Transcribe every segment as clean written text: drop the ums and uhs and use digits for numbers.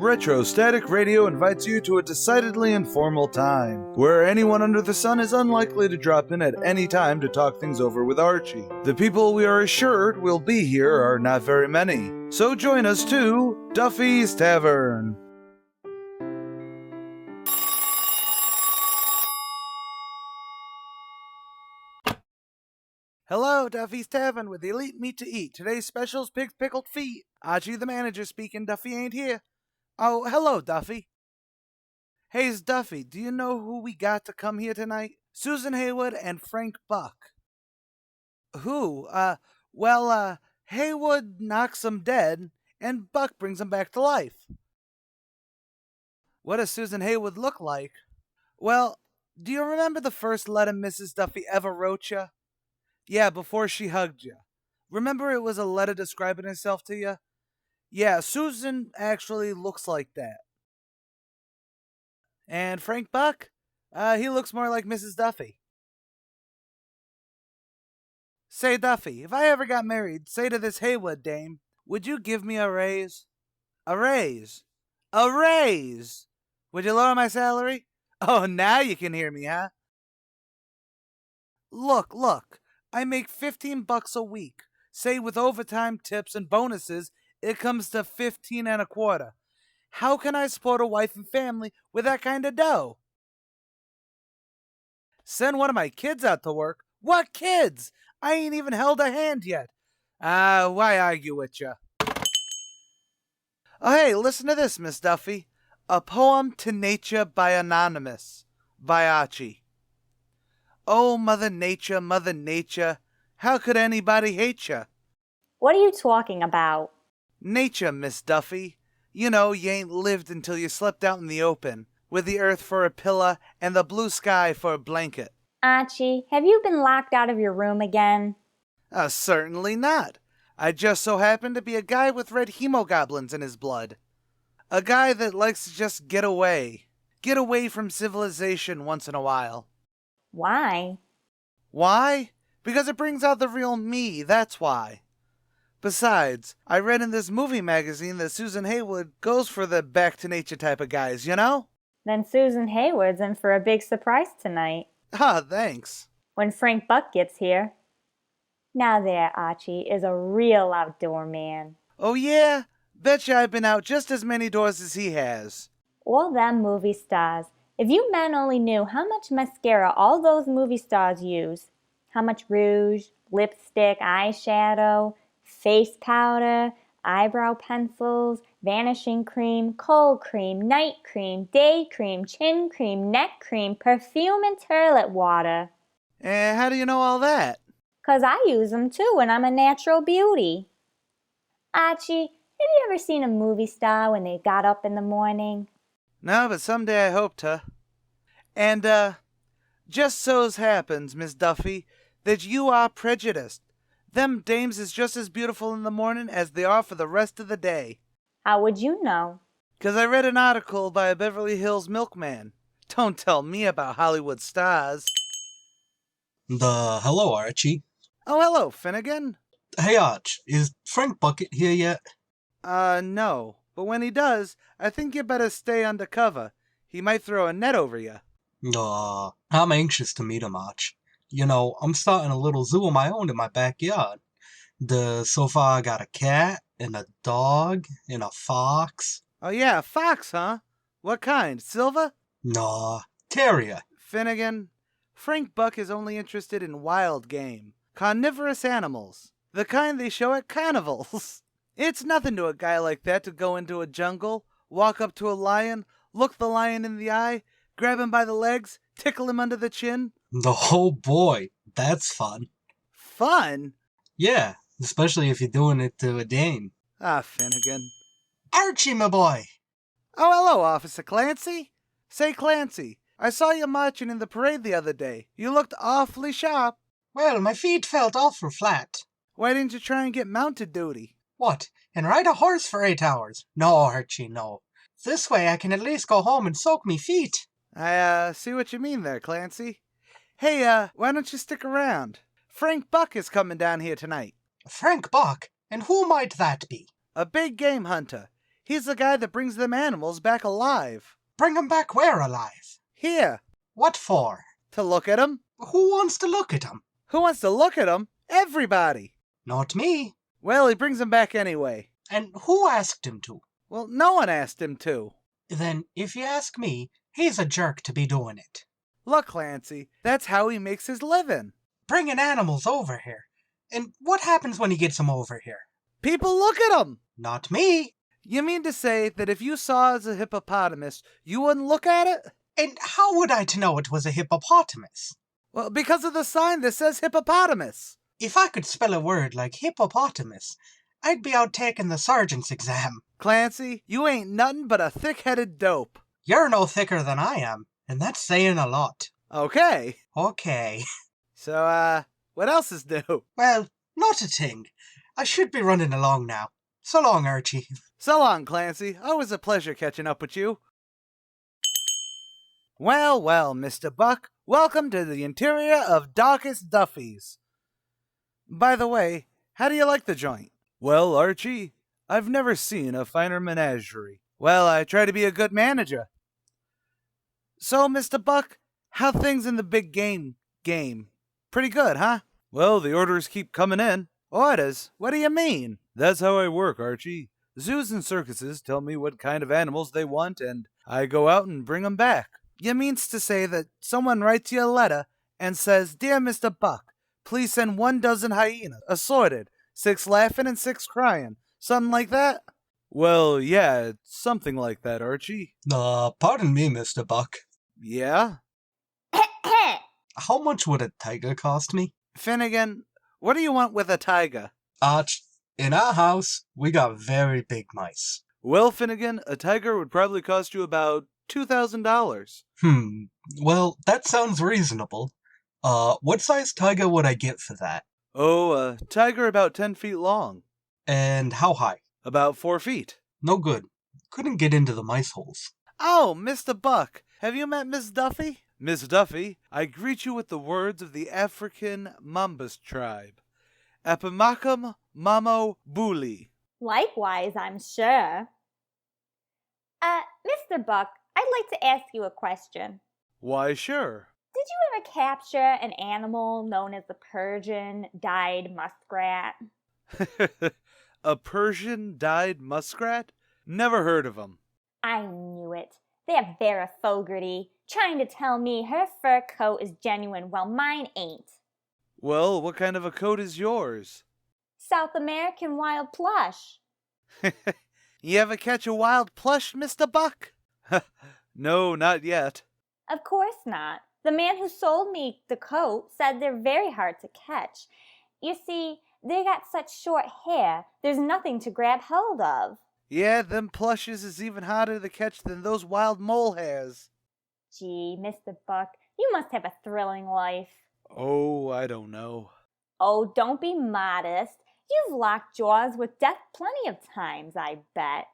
Retrostatic Radio invites you to a decidedly informal time, where anyone under the sun is unlikely to drop in at any time to talk things over with Archie. The people we are assured will be here are not very many, so join us to Duffy's Tavern. Hello, Duffy's Tavern with elite meat to eat. Today's special's pig's pickled feet. Archie the manager speaking. Duffy ain't here. Oh, hello, Duffy. Hey's Duffy, do you know who we got to come here tonight? Susan Hayward and Frank Buck. Who? Hayward knocks him dead, and Buck brings him back to life. What does Susan Hayward look like? Well, do you remember the first letter Mrs. Duffy ever wrote you? Yeah, before she hugged you. Remember it was a letter describing herself to you? Yeah, Susan actually looks like that. And Frank Buck? He looks more like Mrs. Duffy. Say, Duffy, if I ever got married, say to this Hayward dame, would you give me a raise? A raise? A raise! Would you lower my salary? Oh, now you can hear me, huh? Look, I make $15 a week. Say with overtime, tips, and bonuses, it comes to 15 and a quarter. How can I support a wife and family with that kind of dough? Send one of my kids out to work? What kids? I ain't even held a hand yet. Why argue with you? Oh, hey, listen to this, Miss Duffy. A poem to nature by Anonymous, by Archie. Oh, Mother Nature, how could anybody hate ya? What are you talking about? Nature, Miss Duffy. You know, you ain't lived until you slept out in the open, with the earth for a pillow and the blue sky for a blanket. Archie, have you been locked out of your room again? Certainly not. I just so happen to be a guy with red hemoglobins in his blood. A guy that likes to just get away. Get away from civilization once in a while. Why? Why? Because it brings out the real me, that's why. Besides, I read in this movie magazine that Susan Hayward goes for the back-to-nature type of guys, you know? Then Susan Hayward's in for a big surprise tonight. Thanks. When Frank Buck gets here. Now there, Archie, is a real outdoor man. Oh yeah? Betcha I've been out just as many doors as he has. All them movie stars. If you men only knew how much mascara all those movie stars use. How much rouge, lipstick, eyeshadow, face powder, eyebrow pencils, vanishing cream, cold cream, night cream, day cream, chin cream, neck cream, perfume, and toilet water. How do you know all that? 'Cause I use them too, and I'm a natural beauty. Archie, have you ever seen a movie star when they got up in the morning? No, but someday I hope to. And, just so's happens, Miss Duffy, that you are prejudiced. Them dames is just as beautiful in the morning as they are for the rest of the day. How would you know? 'Cause I read an article by a Beverly Hills milkman. Don't tell me about Hollywood stars. Hello, Archie. Oh, hello, Finnegan. Hey, Arch, is Frank Bucket here yet? No. But when he does, I think you better stay under cover. He might throw a net over you. I'm anxious to meet him, Arch. You know, I'm starting a little zoo of my own in my backyard. So far I got a cat, and a dog, and a fox. Oh yeah, a fox, huh? What kind? Silver? Terrier. Finnegan, Frank Buck is only interested in wild game. Carnivorous animals. The kind they show at carnivals. It's nothing to a guy like that to go into a jungle, walk up to a lion, look the lion in the eye, grab him by the legs, tickle him under the chin. Oh boy, that's fun. Fun? Yeah, especially if you're doing it to a dame. Finnegan. Archie, my boy! Oh, hello, Officer Clancy. Say, Clancy, I saw you marching in the parade the other day. You looked awfully sharp. Well, my feet felt awful flat. Why didn't you try and get mounted duty? What, and ride a horse for 8 hours? No, Archie, no. This way I can at least go home and soak me feet. I see what you mean there, Clancy. Hey, why don't you stick around? Frank Buck is coming down here tonight. Frank Buck? And who might that be? A big game hunter. He's the guy that brings them animals back alive. Bring 'em back where alive? Here, What for? to look at 'em. Who wants to look at 'em? Who wants to look at 'em? Everybody. Not me. Well, he brings 'em back anyway. And who asked him to? Well, no one asked him to. Then, if you ask me, he's a jerk to be doing it. Look, Clancy, that's how he makes his living. Bringing animals over here. And what happens when he gets them over here? People look at 'em. Not me. You mean to say that if you saw as a hippopotamus, you wouldn't look at it? And how would I to know it was a hippopotamus? Well, because of the sign that says hippopotamus. If I could spell a word like hippopotamus, I'd be out taking the sergeant's exam. Clancy, you ain't nothing but a thick-headed dope. You're no thicker than I am, and that's saying a lot. Okay. Okay. So, what else is new? Well, not a thing. I should be running along now. So long, Archie. So long, Clancy. Always a pleasure catching up with you. Well, well, Mr. Buck, welcome to the interior of Darkest Duffy's. By the way, how do you like the joint? Well, Archie, I've never seen a finer menagerie. Well, I try to be a good manager. So, Mr. Buck, how things in the big game? Pretty good, huh? Well, the orders keep coming in. Orders? What do you mean? That's how I work, Archie. Zoos and circuses tell me what kind of animals they want, and I go out and bring 'em back. You means to say that someone writes you a letter and says, Dear Mr. Buck, please send 12 hyenas, assorted, 6 laughing and 6 crying. Something like that? Well, yeah, it's something like that, Archie. Pardon me, Mr. Buck. Yeah? How much would a tiger cost me? Finnegan, what do you want with a tiger? Arch, in our house, we got very big mice. Well, Finnegan, a tiger would probably cost you about $2,000. Well, that sounds reasonable. What size tiger would I get for that? Oh, a tiger about 10 feet long. And how high? About 4 feet. No good. Couldn't get into the mice holes. Oh, Mr. Buck, have you met Miss Duffy? Miss Duffy, I greet you with the words of the African Mambas tribe. Epimakam Mamo Buli. Likewise, I'm sure. Mr. Buck, I'd like to ask you a question. Why, sure. Did you ever capture an animal known as the Persian dyed muskrat? A Persian dyed muskrat? Never heard of 'em. I knew it. That Vera Fogarty, trying to tell me her fur coat is genuine while mine ain't. Well, what kind of a coat is yours? South American wild plush. You ever catch a wild plush, Mr. Buck? No, not yet. Of course not. The man who sold me the coat said they're very hard to catch. You see, they got such short hair, there's nothing to grab hold of. Yeah, them plushes is even harder to catch than those wild mole hairs. Gee, Mr. Buck, you must have a thrilling life. Oh, I don't know. Oh, don't be modest. You've locked jaws with death plenty of times, I bet.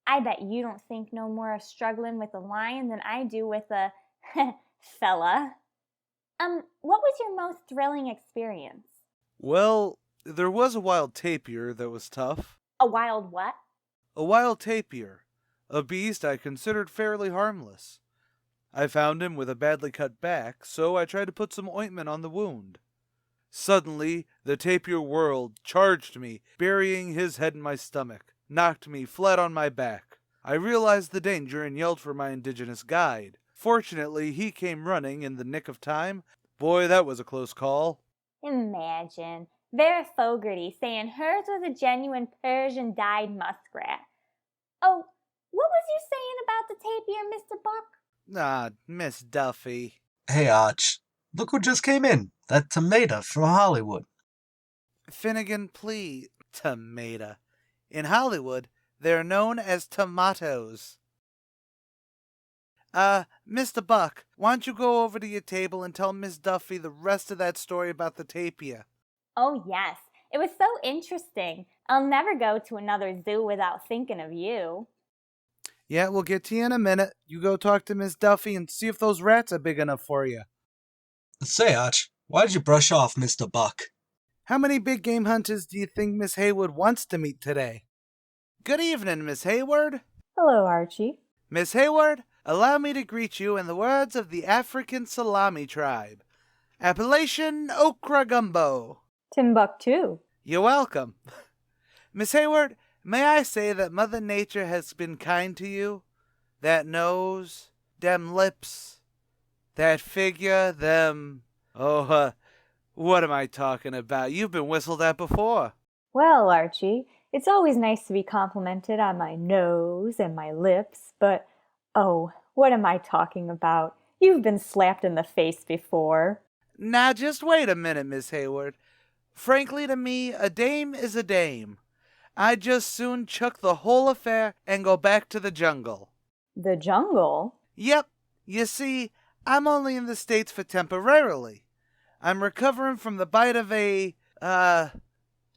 I bet you don't think no more of struggling with a lion than I do with a fella. What was your most thrilling experience? Well, there was a wild tapir that was tough. A wild what? A wild tapir. A beast I considered fairly harmless. I found him with a badly cut back, so I tried to put some ointment on the wound. Suddenly, the tapir whirled, charged me, burying his head in my stomach, knocked me flat on my back. I realized the danger and yelled for my indigenous guide. Fortunately, he came running in the nick of time. Boy, that was a close call. Imagine Vera Fogarty saying hers was a genuine Persian dyed muskrat. Oh, what was you saying about the tapir, Mr. Buck? Ah, Miss Duffy. Hey, Arch. Look who just came in. That tomato from Hollywood. Finnegan, please. Tomato. In Hollywood, they're known as tomatoes. Mr. Buck, why don't you go over to your table and tell Miss Duffy the rest of that story about the tapir? Oh, yes. It was so interesting. I'll never go to another zoo without thinking of you. Yeah, we'll get to you in a minute. You go talk to Miss Duffy and see if those rats are big enough for you. Say, Arch, why'd you brush off Mr. Buck? How many big game hunters do you think Miss Hayward wants to meet today? Good evening, Miss Hayward. Hello, Archie. Miss Hayward, allow me to greet you in the words of the African Salami tribe. Appellation Okra Gumbo. Timbuktu. You're welcome. Miss Hayward, may I say that Mother Nature has been kind to you? That nose, them lips, that figure, them... what am I talking about? You've been whistled at before. Well, Archie, it's always nice to be complimented on my nose and my lips, but, oh, what am I talking about? You've been slapped in the face before. Now, just wait a minute, Miss Hayward. Frankly, to me, a dame is a dame. I'd just soon chuck the whole affair and go back to the jungle. The jungle? Yep. You see, I'm only in the States for temporarily. I'm recovering from the bite of a,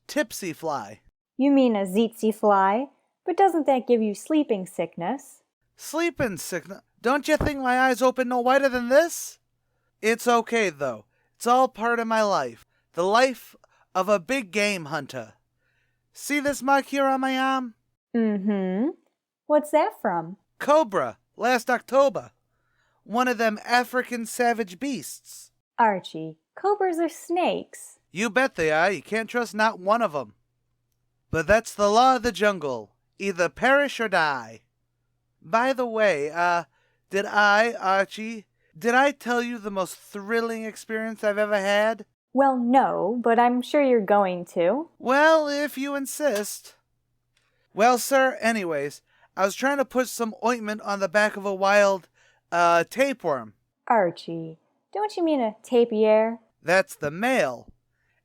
tipsy fly. You mean a tsetse fly? But doesn't that give you sleeping sickness? Sleeping sickness? Don't you think my eyes open no wider than this? It's okay, though. It's all part of my life. The life of a big game hunter. See this mark here on my arm? Mm-hmm. What's that from? Cobra, last October. One of them African savage beasts. Archie, cobras are snakes. You bet they are. You can't trust not one of them. But that's the law of the jungle. Either perish or die. By the way, did I tell you the most thrilling experience I've ever had? Well, no, but I'm sure you're going to. Well, if you insist. Well, sir, anyways, I was trying to put some ointment on the back of a wild, tapeworm. Archie, don't you mean a tapir? That's the male.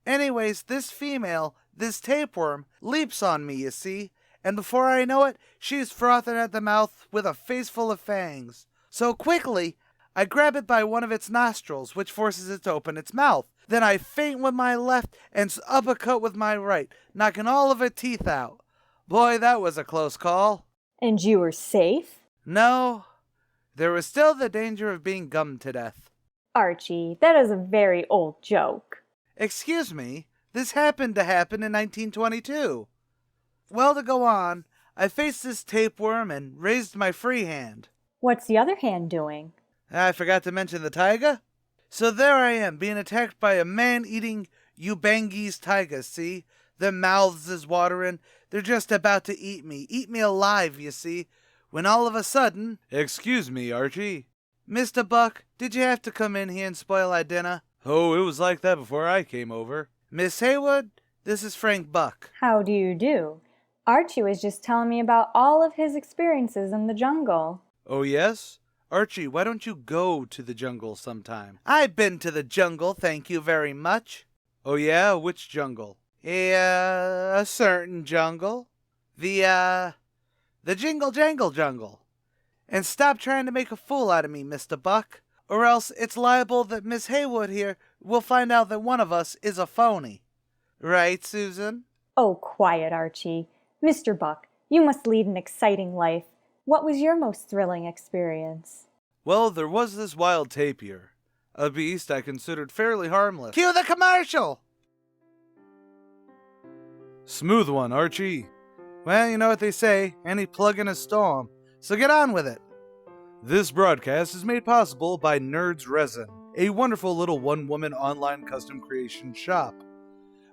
Anyways, this female, this tapeworm, leaps on me, you see, and before I know it, she's frothing at the mouth with a face full of fangs. So quickly, I grab it by one of its nostrils, which forces it to open its mouth. Then I feint with my left and uppercut with my right, knocking all of her teeth out. Boy, that was a close call. And you were safe? No, there was still the danger of being gummed to death. Archie, that is a very old joke. Excuse me, this happened in 1922. Well, to go on, I faced this tapeworm and raised my free hand. What's the other hand doing? I forgot to mention the tiger. So there I am, being attacked by a man-eating Ubangese tiger, see? Their mouths is watering. They're just about to eat me alive, you see, when all of a sudden... Excuse me, Archie. Mr. Buck, did you have to come in here and spoil our dinner? Oh, it was like that before I came over. Miss Hayward, this is Frank Buck. How do you do? Archie was just telling me about all of his experiences in the jungle. Oh, yes? Archie, why don't you go to the jungle sometime? I've been to the jungle, thank you very much. Oh, yeah? Which jungle? A certain jungle. The Jingle Jangle jungle. And stop trying to make a fool out of me, Mr. Buck, or else it's liable that Miss Hayward here will find out that one of us is a phony. Right, Susan? Oh, quiet, Archie. Mr. Buck, you must lead an exciting life. What was your most thrilling experience? Well, there was this wild tapir, a beast I considered fairly harmless. Cue the commercial! Smooth one, Archie. Well, you know what they say, any plug in a storm, so get on with it. This broadcast is made possible by Nerds Resin, a wonderful little one-woman online custom creation shop.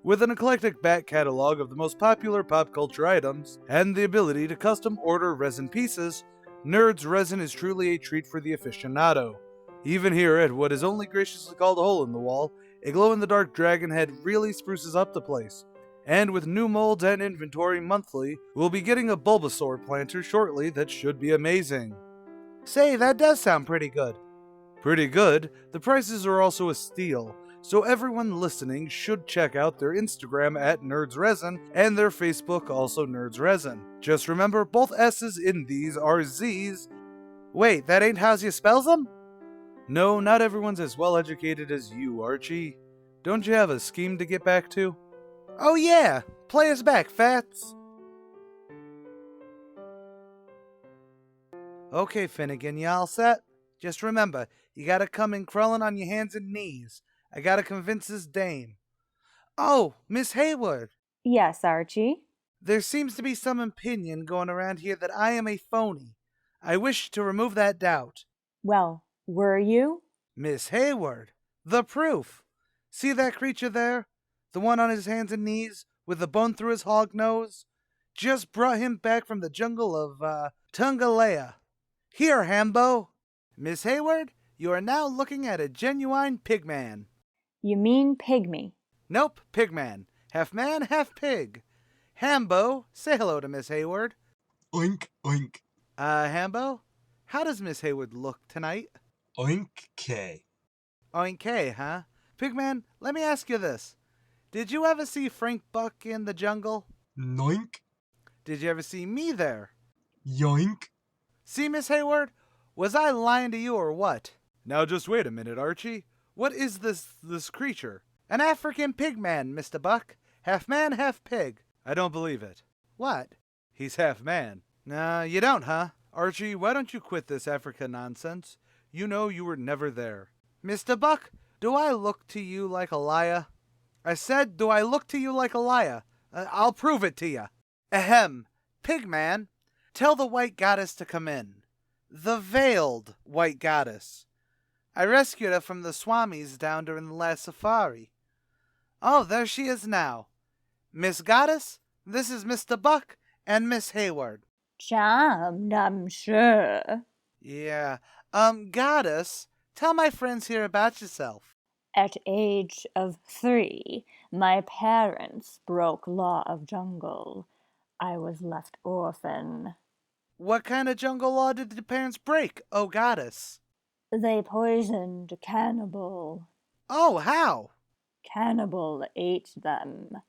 With an eclectic back catalog of the most popular pop culture items, and the ability to custom order resin pieces, Nerds Resin is truly a treat for the aficionado. Even here at what is only graciously called a hole in the wall, a glow-in-the-dark dragon head really spruces up the place. And with new molds and inventory monthly, we'll be getting a Bulbasaur planter shortly that should be amazing. Say, that does sound pretty good. Pretty good? The prices are also a steal, so everyone listening should check out their Instagram at Nerds Resin and their Facebook also Nerds Resin. Just remember, both S's in these are Z's. Wait, that ain't how you spells them? No, not everyone's as well educated as you, Archie. Don't you have a scheme to get back to? Oh yeah, play us back, Fats. Okay, Finnegan, you all set? Just remember, you gotta come in crawling on your hands and knees. I gotta convince this dame. Oh, Miss Hayward. Yes, Archie. There seems to be some opinion going around here that I am a phony. I wish to remove that doubt. Well, were you? Miss Hayward, the proof. See that creature there? The one on his hands and knees, with the bone through his hog nose? Just brought him back from the jungle of, Tungalea. Here, Hambo. Miss Hayward, you are now looking at a genuine pigman. You mean pygmy. Nope, pigman. Half man, half pig. Hambo, say hello to Miss Hayward. Oink, oink. Hambo, how does Miss Hayward look tonight? Oink, K. Oink, huh? Pigman, let me ask you this. Did you ever see Frank Buck in the jungle? Noink, Did you ever see me there? yoink. See, Miss Hayward? Was I lying to you or what? Now just wait a minute, Archie. What is this creature? An African pigman, Mr. Buck. Half man, half pig. I don't believe it. What? He's half man. Nah, you don't, huh? Archie, why don't you quit this Africa nonsense? You know you were never there. Mr. Buck, do I look to you like a liar? I said, do I look to you like a liar? I'll prove it to you. Ahem. Pigman, tell the white goddess to come in. The veiled white goddess. I rescued her from the swamis down during the last safari. Oh, there she is now. Miss Goddess, this is Mr. Buck and Miss Hayward. Charmed, I'm sure. Yeah. Goddess, tell my friends here about yourself. At age of 3, my parents broke law of jungle. I was left orphan. What kind of jungle law did your parents break, oh goddess? They poisoned Cannibal. Oh, how? Cannibal ate them.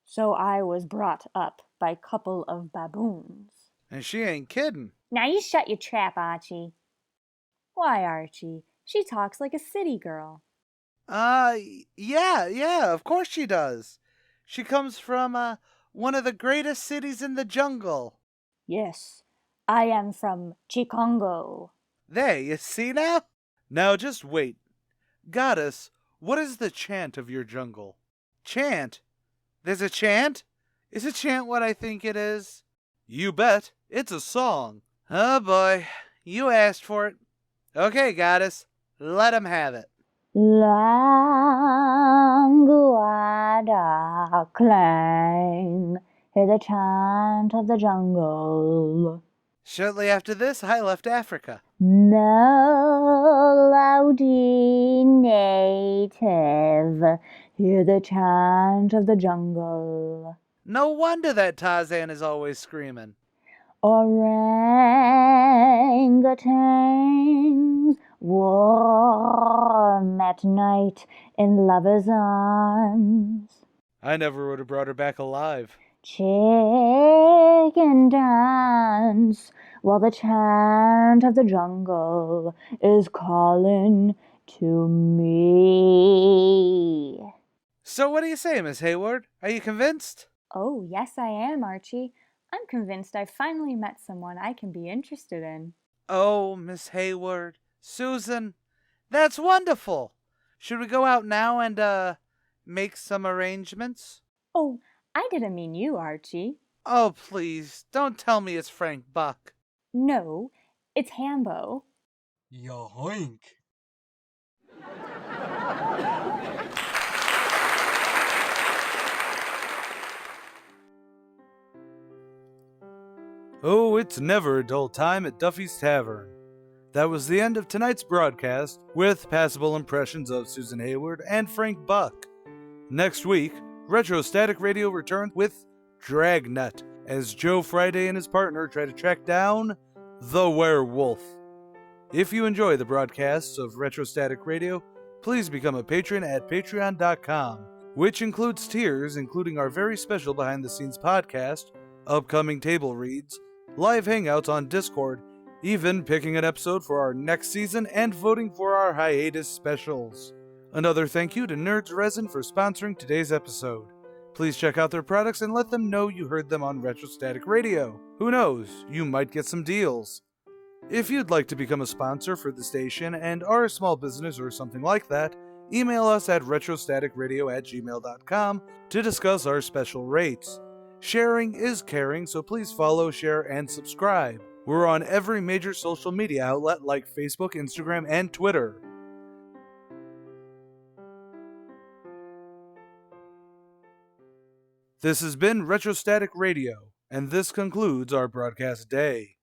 So I was brought up by a couple of baboons. And she ain't kidding. Now you shut your trap, Archie. Why, Archie? She talks like a city girl. Yeah, of course she does. She comes from, one of the greatest cities in the jungle. Yes, I am from Chikongo. There, you see now? Now just wait. Goddess, what is the chant of your jungle? Chant? There's a chant? Is a chant what I think it is? You bet. It's a song. Oh boy, you asked for it. Okay, Goddess, let 'em have it. Languada clang, hear the chant of the jungle. Shortly after this, I left Africa. Melody native, hear the chant of the jungle. No wonder that Tarzan is always screaming. Orangutans warm at night in lovers' arms. I never would have brought her back alive. Chicken dance while the chant of the jungle is calling to me. So what do you say, Miss Hayward? Are you convinced? Oh, yes, I am, Archie. I'm convinced I finally met someone I can be interested in. Oh, Miss Hayward, Susan, that's wonderful. Should we go out now and, make some arrangements? Oh, I didn't mean you, Archie. Oh, please, don't tell me it's Frank Buck. No, it's Hambo. Yoink. Oh, it's never a dull time at Duffy's Tavern. That was the end of tonight's broadcast with passable impressions of Susan Hayward and Frank Buck. Next week, Retro Static Radio returns with Dragnet as Joe Friday and his partner try to track down the werewolf. If you enjoy the broadcasts of Retro Static Radio, please become a patron at patreon.com, which includes tiers including our very special behind-the-scenes podcast, upcoming table reads, live hangouts on Discord, even picking an episode for our next season and voting for our hiatus specials. Another thank you to Nerds Resin for sponsoring today's episode. Please check out their products and let them know you heard them on Retrostatic Radio. Who knows, you might get some deals. If you'd like to become a sponsor for the station and are a small business or something like that, email us at retrostaticradio@gmail.com to discuss our special rates. Sharing is caring, so please follow, share, and subscribe. We're on every major social media outlet like Facebook, Instagram, and Twitter. This has been Retrostatic Radio, and this concludes our broadcast day.